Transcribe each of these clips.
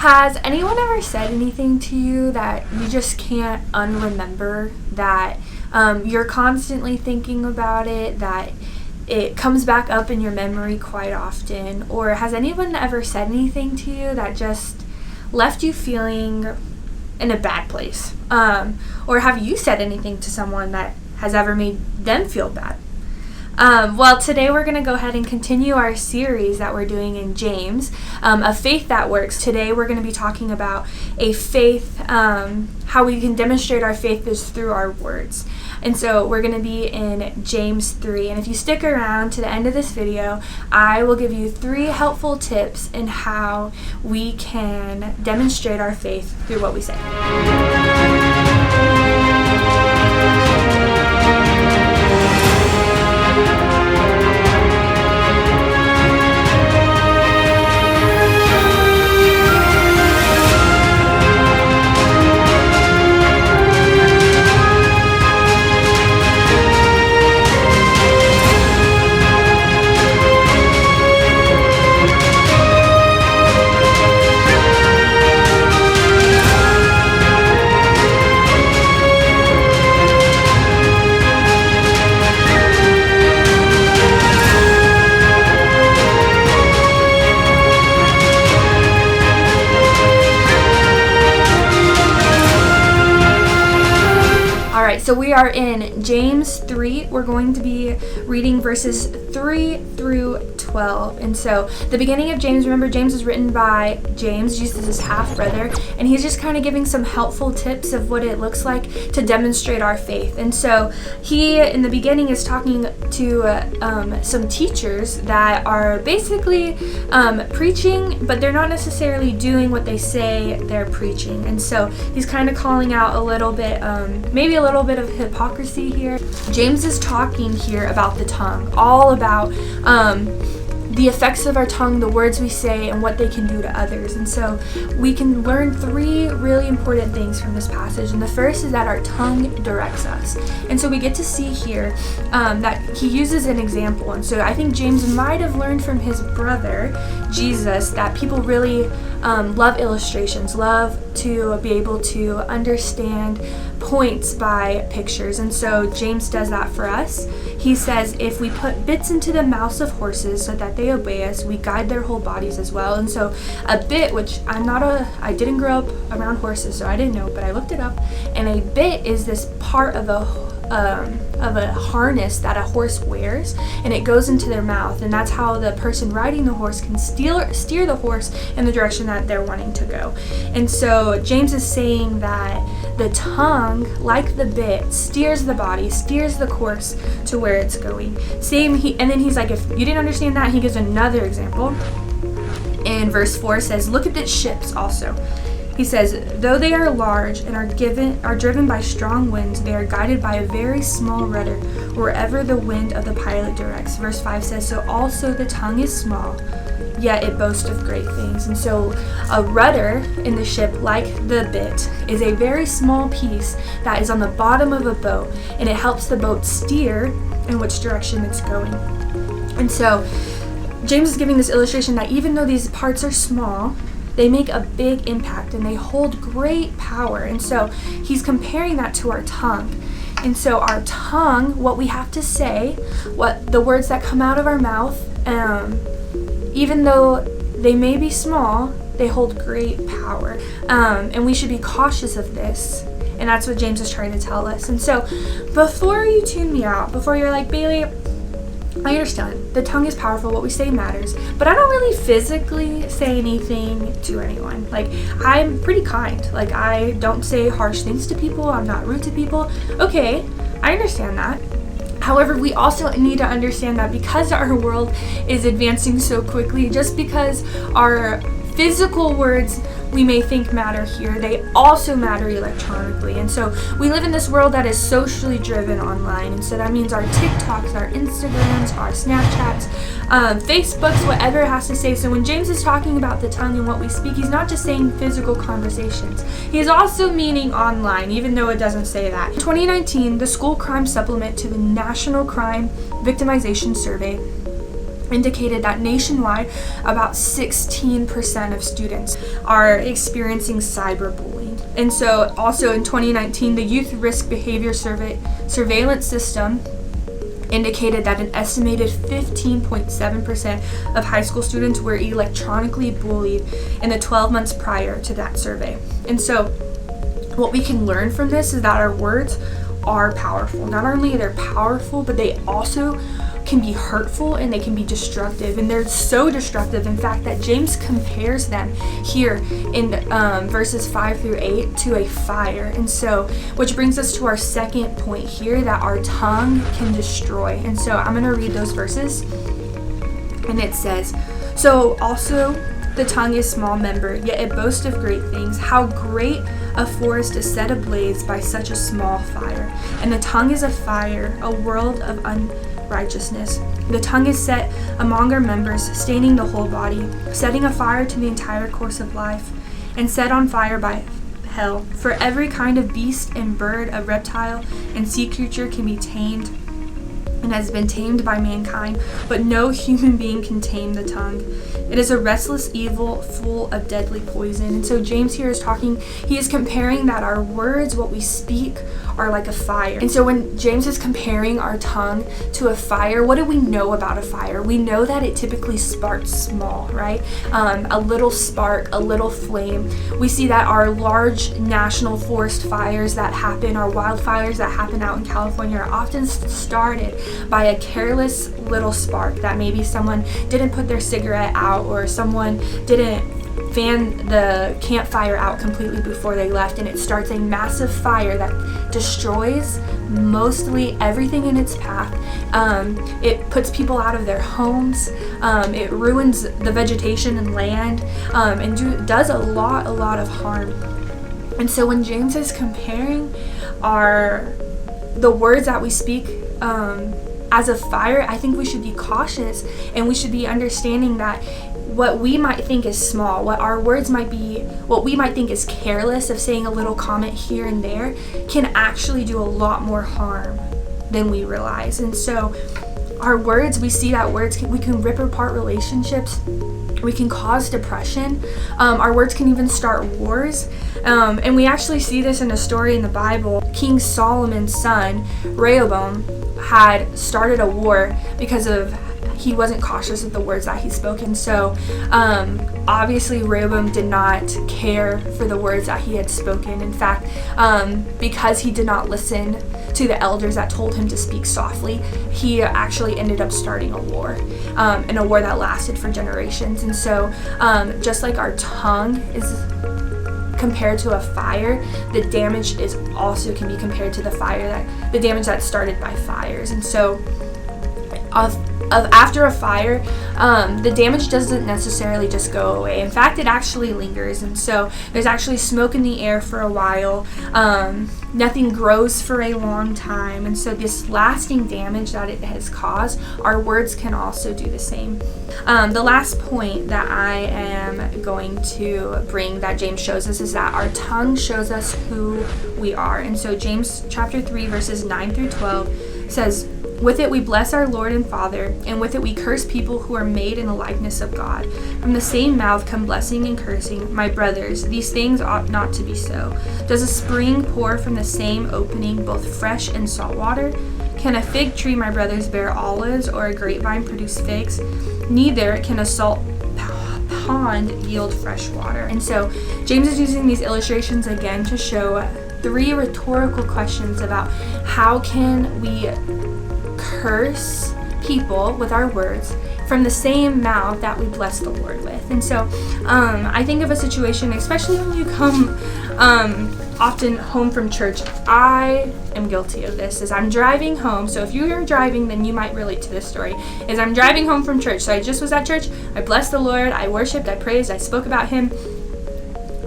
Has anyone ever said anything to you that you just can't unremember, that you're constantly thinking about it, that it comes back up in your memory quite often? Or has anyone ever said anything to you that just left you feeling in a bad place? Or have you said anything to someone that has ever made them feel bad? Well, today we're going to go ahead and continue our series that we're doing in James, A Faith That Works. Today we're going to be talking about a faith, how we can demonstrate our faith is through our words. And so we're going to be in James 3. And if you stick around to the end of this video, I will give you 3 helpful tips in how we can demonstrate our faith through what we say. So we are in James 3. We're going to be reading verses 3 through 12. And so the beginning of James, remember James is written by James, Jesus' half-brother, and he's just kind of giving some helpful tips of what it looks like to demonstrate our faith. And so he, in the beginning, is talking to some teachers that are basically preaching, but they're not necessarily doing what they say they're preaching. And so he's kind of calling out a little bit, maybe a little bit of hypocrisy here. James is talking here about the tongue, all about the effects of our tongue, the words we say, and what they can do to others. And so we can learn 3 really important things from this passage. And the first is that our tongue directs us. And so we get to see here that he uses an example. And so I think James might have learned from his brother, Jesus, that people really love illustrations, love to be able to understand points by pictures. And so James does that for us. He says, if we put bits into the mouths of horses so that they obey us, we guide their whole bodies as well. And so a bit, which I didn't grow up around horses, so I didn't know, but I looked it up. And a bit is this part of a harness that a horse wears, and it goes into their mouth, and that's how the person riding the horse can steer the horse in the direction that they're wanting to go. And so James is saying that the tongue, like the bit, steers the body, steers the course to where it's going. And then he's like, if you didn't understand that, he gives another example. And verse 4 says, look at the ships also. He says, though they are large and are driven by strong winds, they are guided by a very small rudder wherever the wind of the pilot directs. Verse 5 says, so also the tongue is small, yet it boasts of great things. And so a rudder in the ship, like the bit, is a very small piece that is on the bottom of a boat, and it helps the boat steer in which direction it's going. And so James is giving this illustration that even though these parts are small, they make a big impact and they hold great power. And so he's comparing that to our tongue. And so our tongue, what we have to say, what the words that come out of our mouth, even though they may be small, they hold great power. And we should be cautious of this. And that's what James is trying to tell us. And so before you tune me out, before you're like, Bailey, I understand. The tongue is powerful. What we say matters. But I don't really physically say anything to anyone. Like, I'm pretty kind. Like, I don't say harsh things to people. I'm not rude to people. Okay, I understand that. However, we also need to understand that because our world is advancing so quickly, just because our physical words we may think matter here, they also matter electronically. And so we live in this world that is socially driven online. And so that means our TikToks, our Instagrams, our Snapchats, Facebooks, whatever it has to say. So when James is talking about the tongue and what we speak, he's not just saying physical conversations. He's also meaning online, even though it doesn't say that. In 2019, the school crime supplement to the National Crime Victimization Survey indicated that nationwide, about 16% of students are experiencing cyberbullying. And so also in 2019, the Youth Risk Behavior Surveillance System indicated that an estimated 15.7% of high school students were electronically bullied in the 12 months prior to that survey. And so what we can learn from this is that our words are powerful. Not only are they powerful, but they also can be hurtful and they can be destructive, and they're so destructive, in fact, that James compares them here in verses 5 through 8 to a fire. And so, which brings us to our second point here, that our tongue can destroy. And so I'm going to read those verses, and it says, "So also the tongue is small member, yet it boasts of great things. How great a forest is set ablaze by such a small fire. And the tongue is a fire, a world of unrighteousness. The tongue is set among our members, staining the whole body, setting a fire to the entire course of life, and set on fire by hell. For every kind of beast and bird, a reptile and sea creature can be tamed and has been tamed by mankind, but no human being can tame the tongue. It is a restless evil full of deadly poison." And so James here is he is comparing that our words, what we speak, are like a fire. And so when James is comparing our tongue to a fire, what do we know about a fire? We know that it typically sparks small, right? A little spark, a little flame. We see that our large national forest fires that happen, our wildfires that happen out in California, are often started by a careless little spark that maybe someone didn't put their cigarette out, or someone didn't fan the campfire out completely before they left, and it starts a massive fire that destroys mostly everything in its path. It puts people out of their homes. It ruins the vegetation and land, and does a lot of harm. And so when James is comparing the words that we speak as a fire, I think we should be cautious, and we should be understanding that what we might think is small, what we might think is careless, of saying a little comment here and there, can actually do a lot more harm than we realize. And so our words, we see that we can rip apart relationships. We can cause depression. Our words can even start wars. And we actually see this in a story in the Bible. King Solomon's son, Rehoboam, had started a war because he wasn't cautious with the words that he spoke. And so obviously Rehoboam did not care for the words that he had spoken. In fact, because he did not listen to the elders that told him to speak softly, he actually ended up starting a war, and a war that lasted for generations. And so just like our tongue is compared to a fire, the damage can be compared to the damage that's started by fires. And so after a fire, the damage doesn't necessarily just go away. In fact, it actually lingers, and so there's actually smoke in the air for a while. Nothing grows for a long time, and so this lasting damage that it has caused, our words can also do the same. The last point that I am going to bring that James shows us is that our tongue shows us who we are. And so James chapter 3 verses 9 through 12 says, "With it we bless our Lord and Father, and with it we curse people who are made in the likeness of God. From the same mouth come blessing and cursing. My brothers, these things ought not to be so. Does a spring pour from the same opening both fresh and salt water? Can a fig tree, my brothers, bear olives, or a grapevine produce figs? Neither can a salt pond yield fresh water." And so James is using these illustrations again to show 3 rhetorical questions about how can we curse people with our words from the same mouth that we bless the Lord with. And so I think of a situation, especially when you come often home from church. I am guilty of this. As I'm driving home, so if you are driving, then you might relate to this story. As I'm driving home from church, so I just was at church, I blessed the Lord, I worshiped, I praised, I spoke about him,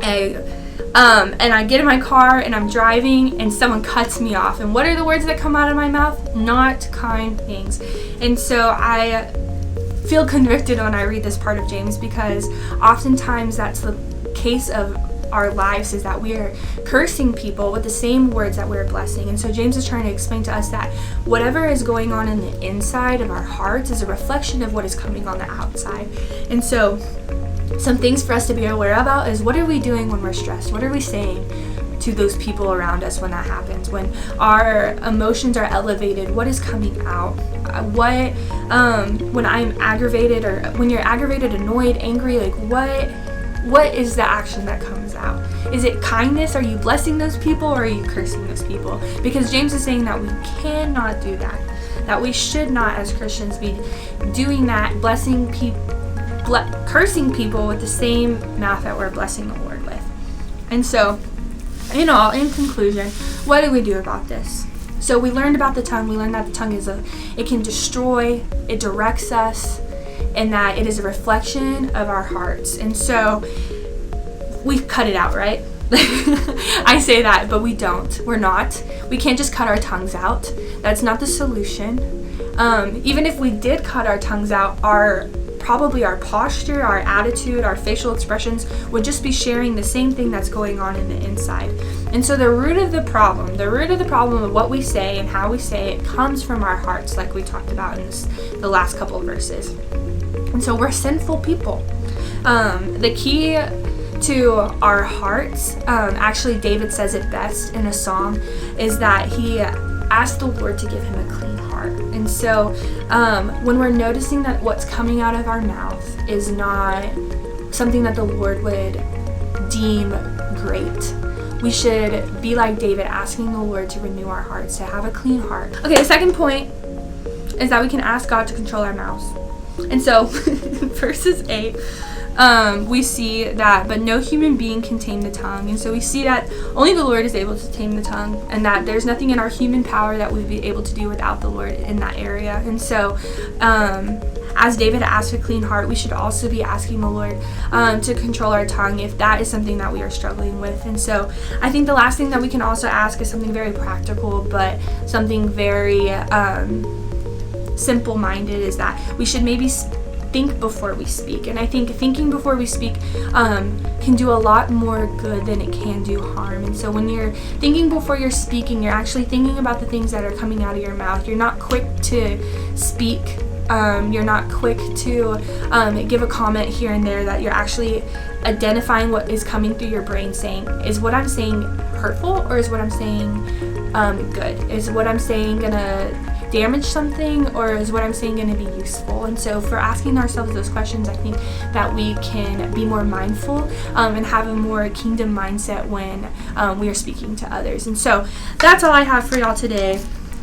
and I get in my car and I'm driving and someone cuts me off. And what are the words that come out of my mouth? Not kind things. And so I feel convicted when I read this part of James, because oftentimes that's the case of our lives is that we are cursing people with the same words that we're blessing. And so James is trying to explain to us that whatever is going on in the inside of our hearts is a reflection of what is coming on the outside. And so some things for us to be aware about is, what are we doing when we're stressed? What are we saying to those people around us when that happens? When our emotions are elevated, what is coming out? When I'm aggravated, or when you're aggravated, annoyed, angry, like what is the action that comes out? Is it kindness? Are you blessing those people, or are you cursing those people? Because James is saying that we cannot do that. That we should not, as Christians, be doing that, blessing people, cursing people with the same mouth that we're blessing the Lord with. And so, in conclusion, what do we do about this? So we learned about the tongue. We learned that the tongue it can destroy, it directs us, and that it is a reflection of our hearts. And so we cut it out, right? I say that, but we don't. We're not. We can't just cut our tongues out. That's not the solution. Even if we did cut our tongues out, probably our posture, our attitude, our facial expressions would just be sharing the same thing that's going on in the inside. And so the root of the problem of what we say and how we say it comes from our hearts, like we talked about in the last couple of verses. And so we're sinful people. The key to our hearts, actually David says it best in a song, is that he asked the Lord to give him a clean heart. And so when we're noticing that what's coming out of our mouth is not something that the Lord would deem great, we should be like David, asking the Lord to renew our hearts, to have a clean heart. Okay, the second point is that we can ask God to control our mouths. And so verses 8, we see that, but no human being can tame the tongue. And so we see that only the Lord is able to tame the tongue, and that there's nothing in our human power that we'd be able to do without the Lord in that area. And so as David asked a clean heart, we should also be asking the Lord to control our tongue if that is something that we are struggling with. And so I think the last thing that we can also ask is something very practical, but something very simple-minded, is that we should maybe think before we speak. And I think thinking before we speak can do a lot more good than it can do harm. And so when you're thinking before you're speaking, you're actually thinking about the things that are coming out of your mouth. You're not quick to speak. You're not quick to give a comment here and there, that you're actually identifying what is coming through your brain, saying, is what I'm saying hurtful, or is what I'm saying good? Is what I'm saying gonna damage something, or is what I'm saying going to be useful? And so for asking ourselves those questions, I think that we can be more mindful and have a more kingdom mindset when we are speaking to others. And so that's all I have for y'all today.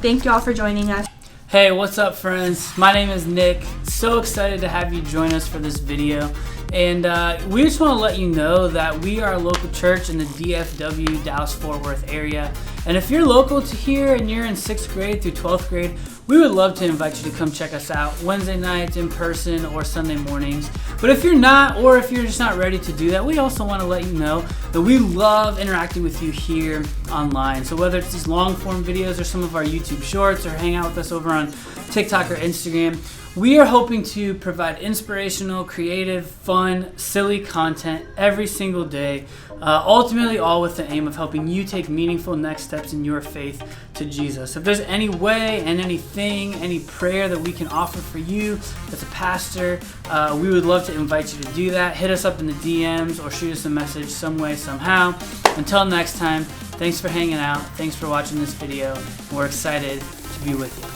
Thank y'all for joining us. Hey, what's up, friends? My name is Nick. So excited to have you join us for this video. And we just want to let you know that we are a local church in the DFW, Dallas-Fort Worth area. And if you're local to here and you're in 6th grade through 12th grade, we would love to invite you to come check us out Wednesday nights in person or Sunday mornings. But if you're not, or if you're just not ready to do that, we also want to let you know that we love interacting with you here online. So whether it's these long form videos or some of our YouTube shorts, or hang out with us over on TikTok or Instagram, we are hoping to provide inspirational, creative, fun, silly content every single day, ultimately all with the aim of helping you take meaningful next steps in your faith to Jesus. If there's any way and anything, any prayer that we can offer for you as a pastor, we would love to invite you to do that. Hit us up in the DMs or shoot us a message some way, somehow. Until next time, thanks for hanging out. Thanks for watching this video. We're excited to be with you.